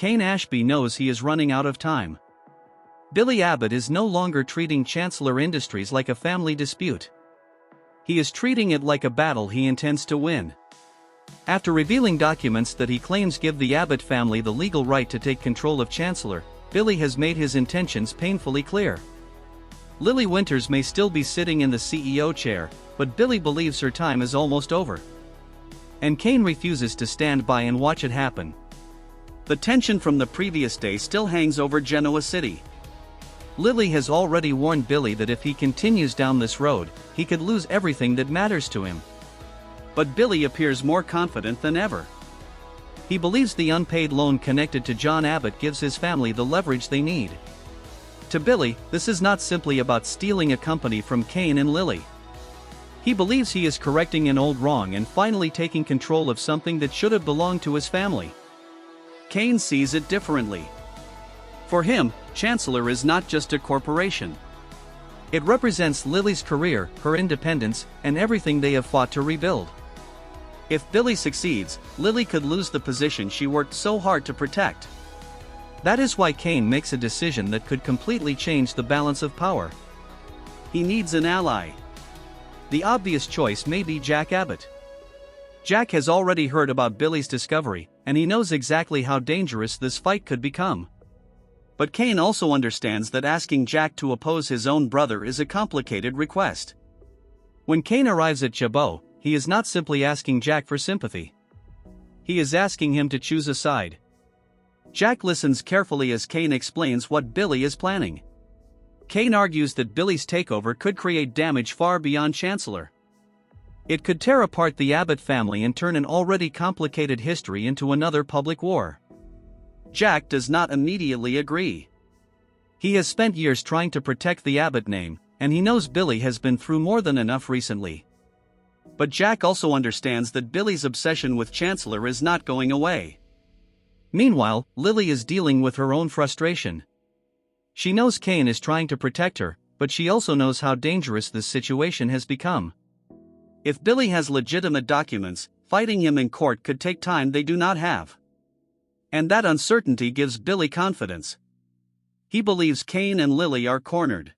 Cain Ashby knows he is running out of time. Billy Abbott is no longer treating Chancellor Industries like a family dispute. He is treating it like a battle he intends to win. After revealing documents that he claims give the Abbott family the legal right to take control of Chancellor, Billy has made his intentions painfully clear. Lily Winters may still be sitting in the CEO chair, but Billy believes her time is almost over. And Cain refuses to stand by and watch it happen. The tension from the previous day still hangs over Genoa City. Lily has already warned Billy that if he continues down this road, he could lose everything that matters to him. But Billy appears more confident than ever. He believes the unpaid loan connected to Jack Abbott gives his family the leverage they need. To Billy, this is not simply about stealing a company from Cain and Lily. He believes he is correcting an old wrong and finally taking control of something that should have belonged to his family. Cain sees it differently. For him, Chancellor is not just a corporation. It represents Lily's career, her independence, and everything they have fought to rebuild. If Billy succeeds, Lily could lose the position she worked so hard to protect. That is why Cain makes a decision that could completely change the balance of power. He needs an ally. The obvious choice may be Jack Abbott. Jack has already heard about Billy's discovery, and he knows exactly how dangerous this fight could become. But Cain also understands that asking Jack to oppose his own brother is a complicated request. When Cain arrives at Chabot, he is not simply asking Jack for sympathy. He is asking him to choose a side. Jack listens carefully as Cain explains what Billy is planning. Cain argues that Billy's takeover could create damage far beyond Chancellor. It could tear apart the Abbott family and turn an already complicated history into another public war. Jack does not immediately agree. He has spent years trying to protect the Abbott name, and he knows Billy has been through more than enough recently. But Jack also understands that Billy's obsession with Chancellor is not going away. Meanwhile, Lily is dealing with her own frustration. She knows Cain is trying to protect her, but she also knows how dangerous this situation has become. If Billy has legitimate documents, fighting him in court could take time they do not have. And that uncertainty gives Billy confidence. He believes Cain and Lily are cornered.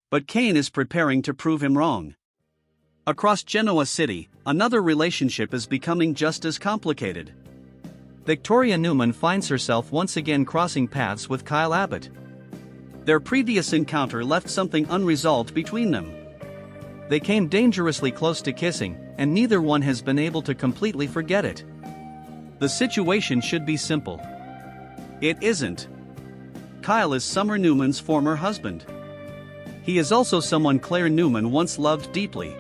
But Cain is preparing to prove him wrong. Across Genoa City, another relationship is becoming just as complicated. Victoria Newman finds herself once again crossing paths with Kyle Abbott. Their previous encounter left something unresolved between them. They came dangerously close to kissing, and neither one has been able to completely forget it. The situation should be simple. It isn't. Kyle is Summer Newman's former husband. He is also someone Claire Newman once loved deeply.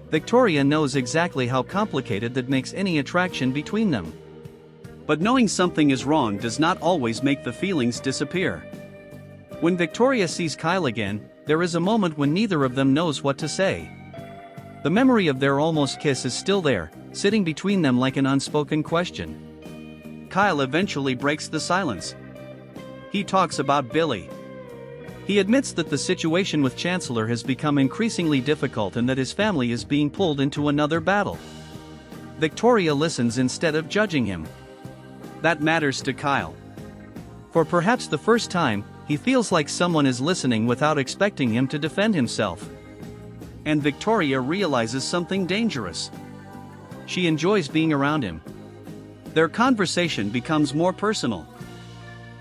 Victoria knows exactly how complicated that makes any attraction between them. But knowing something is wrong does not always make the feelings disappear. When Victoria sees Kyle again, there is a moment when neither of them knows what to say. The memory of their almost kiss is still there, sitting between them like an unspoken question. Kyle eventually breaks the silence. He talks about Billy. He admits that the situation with Chancellor has become increasingly difficult and that his family is being pulled into another battle. Victoria listens instead of judging him. That matters to Kyle. For perhaps the first time, he feels like someone is listening without expecting him to defend himself. And Victoria realizes something dangerous. She enjoys being around him. Their conversation becomes more personal.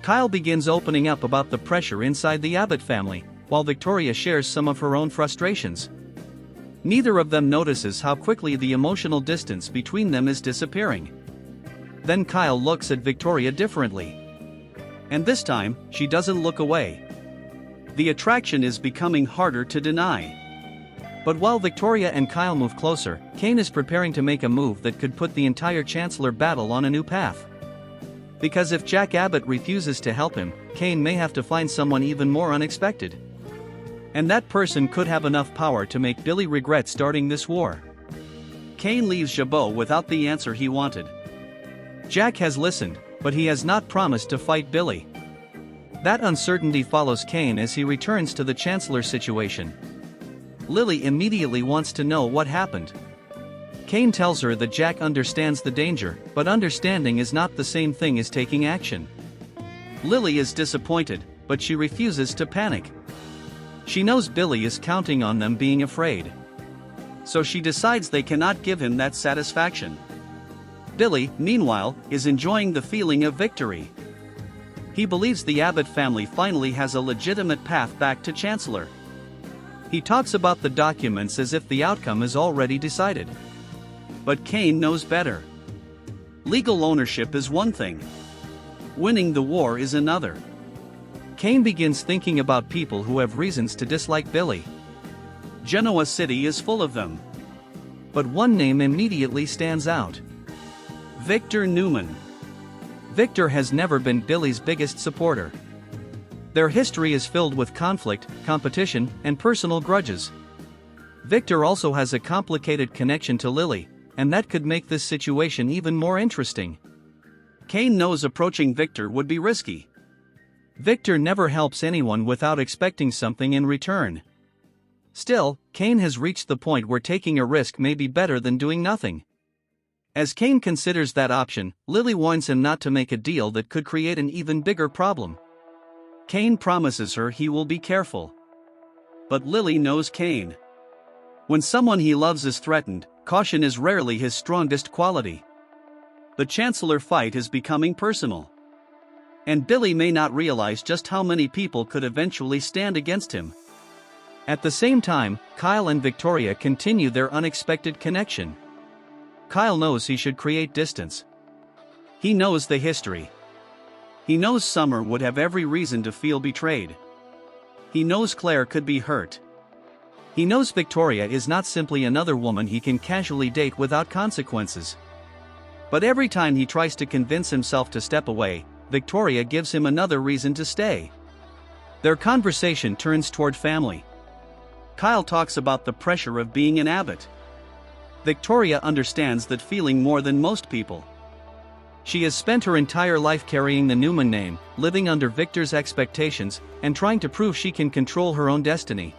Kyle begins opening up about the pressure inside the Abbott family, while Victoria shares some of her own frustrations. Neither of them notices how quickly the emotional distance between them is disappearing. Then Kyle looks at Victoria differently. And this time, she doesn't look away. The attraction is becoming harder to deny. But while Victoria and Kyle move closer, Cain is preparing to make a move that could put the entire Chancellor battle on a new path. Because if Jack Abbott refuses to help him, Cain may have to find someone even more unexpected. And that person could have enough power to make Billy regret starting this war. Cain leaves Chabot without the answer he wanted. Jack has listened, but he has not promised to fight Billy. That uncertainty follows Cain as he returns to the Chancellor situation. Lily immediately wants to know what happened. Kane tells her that Jack understands the danger, but understanding is not the same thing as taking action. Lily is disappointed, but she refuses to panic. She knows Billy is counting on them being afraid. So she decides they cannot give him that satisfaction. Billy, meanwhile, is enjoying the feeling of victory. He believes the Abbott family finally has a legitimate path back to Chancellor. He talks about the documents as if the outcome is already decided. But Kane knows better. Legal ownership is one thing. Winning the war is another. Kane begins thinking about people who have reasons to dislike Billy. Genoa City is full of them. But one name immediately stands out. Victor Newman. Victor has never been Billy's biggest supporter. Their history is filled with conflict, competition, and personal grudges. Victor also has a complicated connection to Lily, and that could make this situation even more interesting. Kane knows approaching Victor would be risky. Victor never helps anyone without expecting something in return. Still, Kane has reached the point where taking a risk may be better than doing nothing. As Kane considers that option, Lily warns him not to make a deal that could create an even bigger problem. Kane promises her he will be careful. But Lily knows Kane. When someone he loves is threatened, caution is rarely his strongest quality. The Chancellor fight is becoming personal. And Billy may not realize just how many people could eventually stand against him. At the same time, Kyle and Victoria continue their unexpected connection. Kyle knows he should create distance. He knows the history. He knows Summer would have every reason to feel betrayed. He knows Claire could be hurt. He knows Victoria is not simply another woman he can casually date without consequences. But every time he tries to convince himself to step away, Victoria gives him another reason to stay. Their conversation turns toward family. Kyle talks about the pressure of being an Abbott. Victoria understands that feeling more than most people. She has spent her entire life carrying the Newman name, living under Victor's expectations, and trying to prove she can control her own destiny.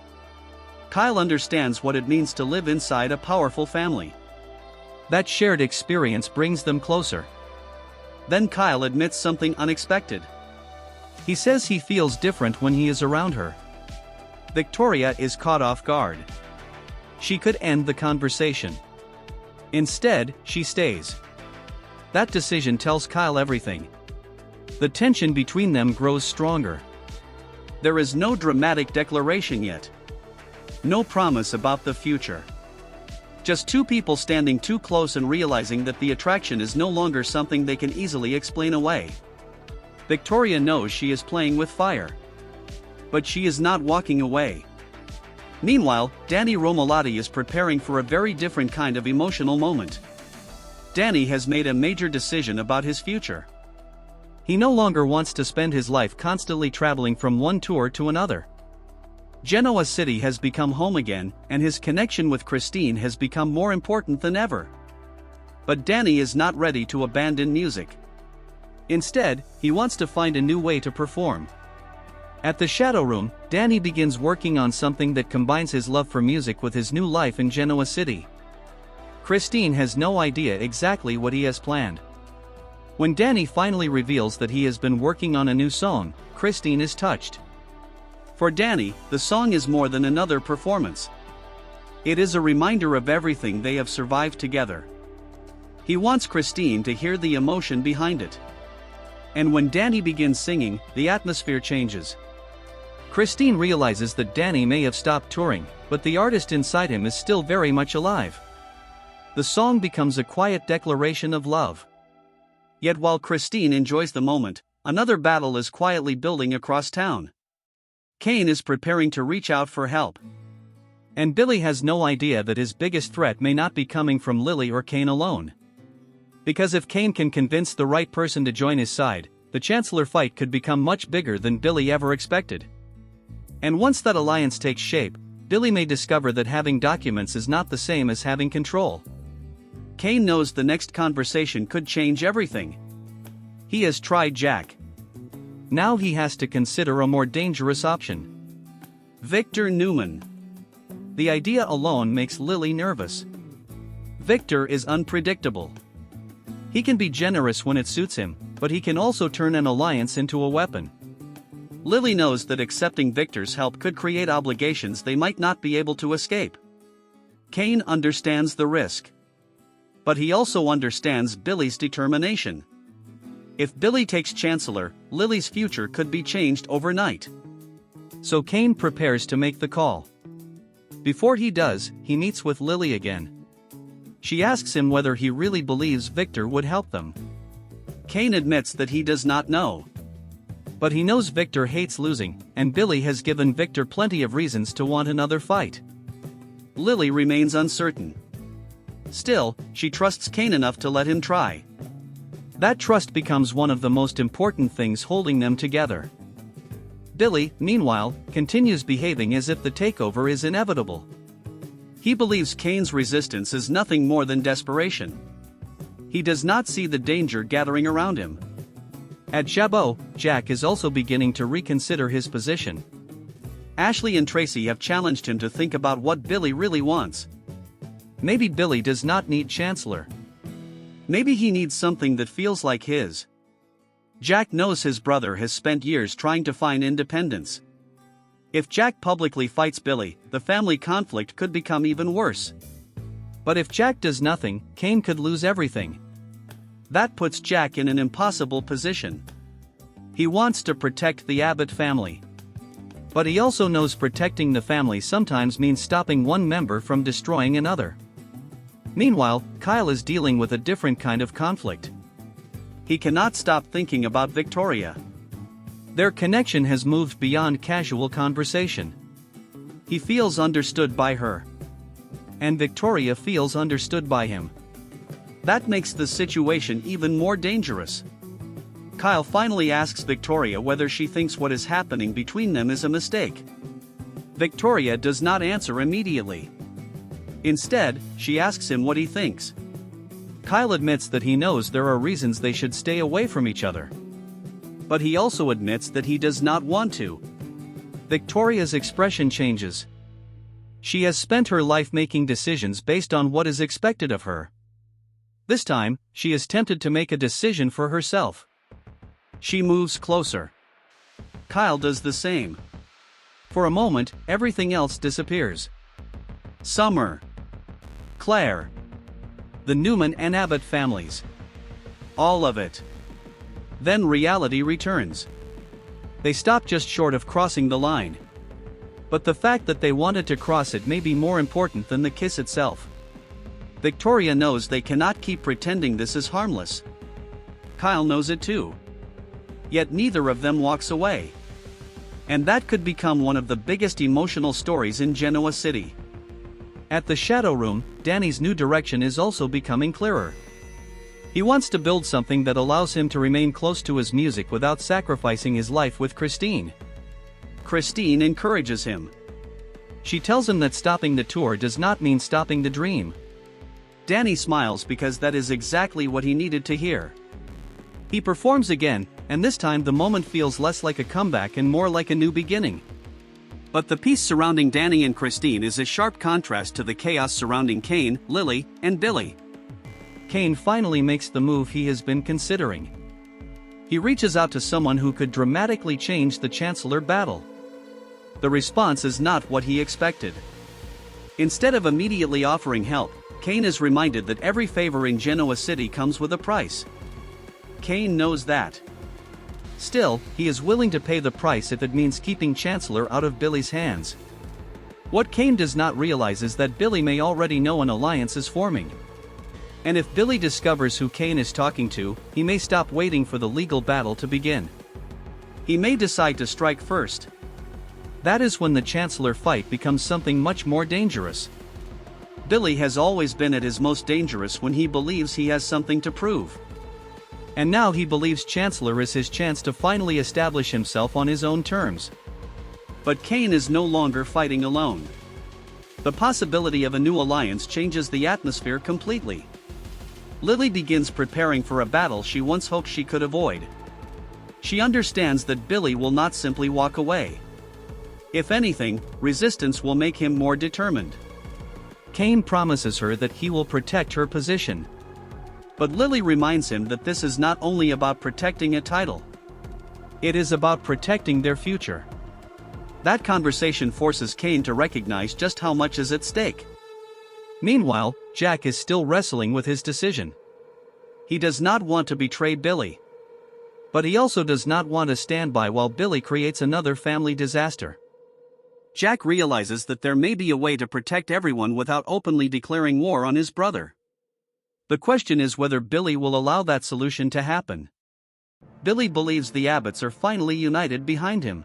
Kyle understands what it means to live inside a powerful family. That shared experience brings them closer. Then Kyle admits something unexpected. He says he feels different when he is around her. Victoria is caught off guard. She could end the conversation. Instead, she stays. That decision tells Kyle everything. The tension between them grows stronger. There is no dramatic declaration yet. No promise about the future. Just two people standing too close and realizing that the attraction is no longer something they can easily explain away. Victoria knows she is playing with fire. But she is not walking away. Meanwhile, Danny Romolotti is preparing for a very different kind of emotional moment. Danny has made a major decision about his future. He no longer wants to spend his life constantly traveling from one tour to another. Genoa City has become home again, and his connection with Christine has become more important than ever. But Danny is not ready to abandon music. Instead, he wants to find a new way to perform. At the Shadow Room, Danny begins working on something that combines his love for music with his new life in Genoa City. Christine has no idea exactly what he has planned. When Danny finally reveals that he has been working on a new song, Christine is touched. For Danny, the song is more than another performance. It is a reminder of everything they have survived together. He wants Christine to hear the emotion behind it. And when Danny begins singing, the atmosphere changes. Christine realizes that Danny may have stopped touring, but the artist inside him is still very much alive. The song becomes a quiet declaration of love. Yet while Christine enjoys the moment, another battle is quietly building across town. Kane is preparing to reach out for help. And Billy has no idea that his biggest threat may not be coming from Lily or Kane alone. Because if Kane can convince the right person to join his side, the Chancellor fight could become much bigger than Billy ever expected. And once that alliance takes shape, Billy may discover that having documents is not the same as having control. Kane knows the next conversation could change everything. He has tried Jack. Now he has to consider a more dangerous option. Victor Newman. The idea alone makes Lily nervous. Victor is unpredictable. He can be generous when it suits him, but he can also turn an alliance into a weapon. Lily knows that accepting Victor's help could create obligations they might not be able to escape. Kane understands the risk. But he also understands Billy's determination. If Billy takes Chancellor, Lily's future could be changed overnight. So Kane prepares to make the call. Before he does, he meets with Lily again. She asks him whether he really believes Victor would help them. Kane admits that he does not know. But he knows Victor hates losing, and Billy has given Victor plenty of reasons to want another fight. Lily remains uncertain. Still, she trusts Kane enough to let him try. That trust becomes one of the most important things holding them together. Billy, meanwhile, continues behaving as if the takeover is inevitable. He believes Kane's resistance is nothing more than desperation. He does not see the danger gathering around him. At Chabot, Jack is also beginning to reconsider his position. Ashley and Tracy have challenged him to think about what Billy really wants. Maybe Billy does not need Chancellor. Maybe he needs something that feels like his. Jack knows his brother has spent years trying to find independence. If Jack publicly fights Billy, the family conflict could become even worse. But if Jack does nothing, Kane could lose everything. That puts Jack in an impossible position. He wants to protect the Abbott family. But he also knows protecting the family sometimes means stopping one member from destroying another. Meanwhile, Kyle is dealing with a different kind of conflict. He cannot stop thinking about Victoria. Their connection has moved beyond casual conversation. He feels understood by her. And Victoria feels understood by him. That makes the situation even more dangerous. Kyle finally asks Victoria whether she thinks what is happening between them is a mistake. Victoria does not answer immediately. Instead, she asks him what he thinks. Kyle admits that he knows there are reasons they should stay away from each other. But he also admits that he does not want to. Victoria's expression changes. She has spent her life making decisions based on what is expected of her. This time, she is tempted to make a decision for herself. She moves closer. Kyle does the same. For a moment, everything else disappears. Summer. Claire. The Newman and Abbott families. All of it. Then reality returns. They stop just short of crossing the line. But the fact that they wanted to cross it may be more important than the kiss itself. Victoria knows they cannot keep pretending this is harmless. Kyle knows it too. Yet neither of them walks away. And that could become one of the biggest emotional stories in Genoa City. At the Shadow Room, Danny's new direction is also becoming clearer. He wants to build something that allows him to remain close to his music without sacrificing his life with Christine. Christine encourages him. She tells him that stopping the tour does not mean stopping the dream. Danny smiles because that is exactly what he needed to hear. He performs again, and this time the moment feels less like a comeback and more like a new beginning. But the piece surrounding Danny and Christine is a sharp contrast to the chaos surrounding Kane, Lily, and Billy. Kane finally makes the move he has been considering. He reaches out to someone who could dramatically change the Chancellor battle. The response is not what he expected. Instead of immediately offering help, Kane is reminded that every favor in Genoa City comes with a price. Kane knows that. Still, he is willing to pay the price if it means keeping Chancellor out of Billy's hands. What Kane does not realize is that Billy may already know an alliance is forming. And if Billy discovers who Kane is talking to, he may stop waiting for the legal battle to begin. He may decide to strike first. That is when the Chancellor fight becomes something much more dangerous. Billy has always been at his most dangerous when he believes he has something to prove. And now he believes Chancellor is his chance to finally establish himself on his own terms. But Kane is no longer fighting alone. The possibility of a new alliance changes the atmosphere completely. Lily begins preparing for a battle she once hoped she could avoid. She understands that Billy will not simply walk away. If anything, resistance will make him more determined. Kane promises her that he will protect her position. But Lily reminds him that this is not only about protecting a title. It is about protecting their future. That conversation forces Kane to recognize just how much is at stake. Meanwhile, Jack is still wrestling with his decision. He does not want to betray Billy. But he also does not want to stand by while Billy creates another family disaster. Jack realizes that there may be a way to protect everyone without openly declaring war on his brother. The question is whether Billy will allow that solution to happen. Billy believes the Abbotts are finally united behind him.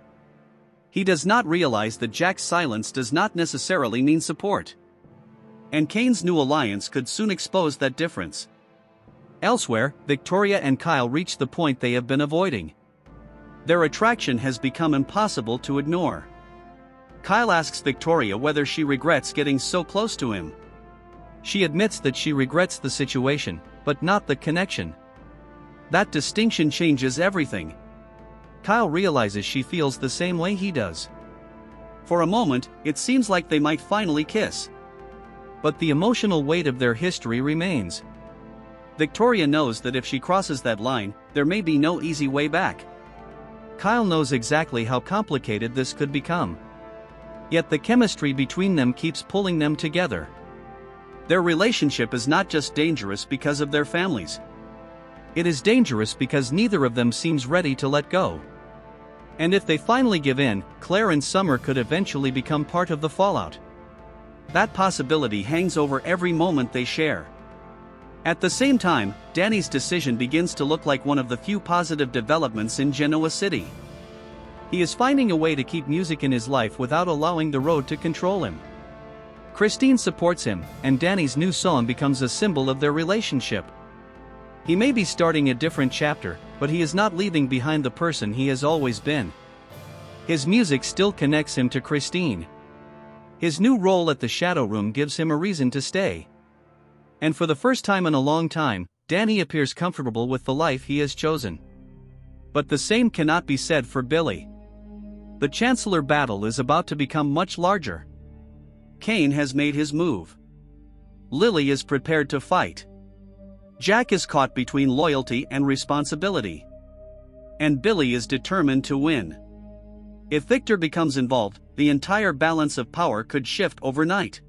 He does not realize that Jack's silence does not necessarily mean support. And Kane's new alliance could soon expose that difference. Elsewhere, Victoria and Kyle reach the point they have been avoiding. Their attraction has become impossible to ignore. Kyle asks Victoria whether she regrets getting so close to him. She admits that she regrets the situation, but not the connection. That distinction changes everything. Kyle realizes she feels the same way he does. For a moment, it seems like they might finally kiss. But the emotional weight of their history remains. Victoria knows that if she crosses that line, there may be no easy way back. Kyle knows exactly how complicated this could become. Yet the chemistry between them keeps pulling them together. Their relationship is not just dangerous because of their families. It is dangerous because neither of them seems ready to let go. And if they finally give in, Claire and Summer could eventually become part of the fallout. That possibility hangs over every moment they share. At the same time, Danny's decision begins to look like one of the few positive developments in Genoa City. He is finding a way to keep music in his life without allowing the road to control him. Christine supports him, and Danny's new song becomes a symbol of their relationship. He may be starting a different chapter, but he is not leaving behind the person he has always been. His music still connects him to Christine. His new role at the Shadow Room gives him a reason to stay. And for the first time in a long time, Danny appears comfortable with the life he has chosen. But the same cannot be said for Billy. The Chancellor battle is about to become much larger. Kane has made his move. Lily is prepared to fight. Jack is caught between loyalty and responsibility. And Billy is determined to win. If Victor becomes involved, the entire balance of power could shift overnight.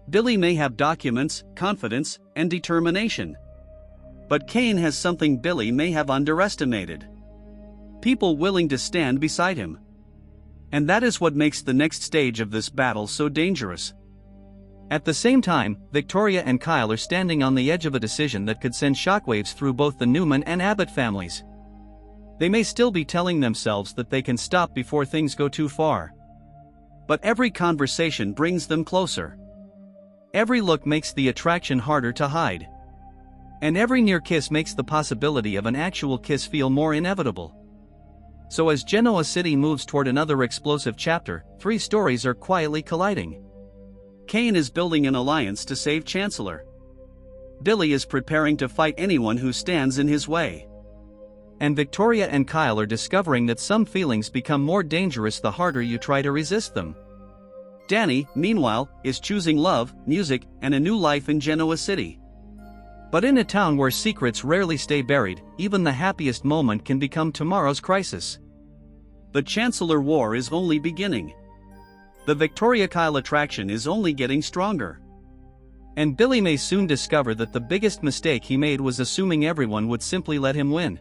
Billy may have documents, confidence, and determination. But Kane has something Billy may have underestimated. People willing to stand beside him. And that is what makes the next stage of this battle so dangerous. At the same time, Victoria and Kyle are standing on the edge of a decision that could send shockwaves through both the Newman and Abbott families. They may still be telling themselves that they can stop before things go too far. But every conversation brings them closer. Every look makes the attraction harder to hide. And every near kiss makes the possibility of an actual kiss feel more inevitable. So as Genoa City moves toward another explosive chapter, three stories are quietly colliding. Kane is building an alliance to save Chancellor. Billy is preparing to fight anyone who stands in his way. And Victoria and Kyle are discovering that some feelings become more dangerous the harder you try to resist them. Danny, meanwhile, is choosing love, music, and a new life in Genoa City. But in a town where secrets rarely stay buried, even the happiest moment can become tomorrow's crisis. The Chancellor War is only beginning. The Victoria-Kyle attraction is only getting stronger. And Billy may soon discover that the biggest mistake he made was assuming everyone would simply let him win.